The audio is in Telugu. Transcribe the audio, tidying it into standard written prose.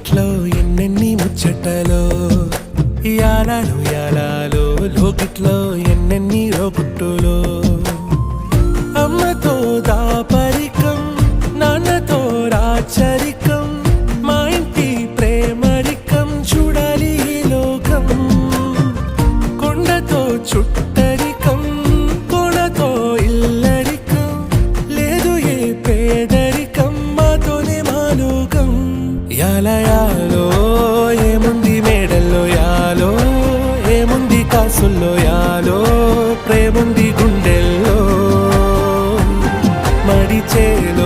లోకిట్లో ఎన్నెన్ని ముచ్చటలో యాలాలో యాలాలో లోకిట్లో ఎన్నెన్ని రోగుట్టులో అమ్మతో దాపరికం నాన్నతో రాచరికం మా ఇంటి ప్రేమరికం చూడాలి ఈ లోకం కొండతో చుట్టరికం కొనతో ఇల్లరికం లేదు ఏ పేదరికం మాతోనే మాలోకం యాలయాలో ఏముంది మేడల్లో యాలో ఏముంది కాసుల్లో యాలో ప్రేముంది గుండెల్లో మడిచేలో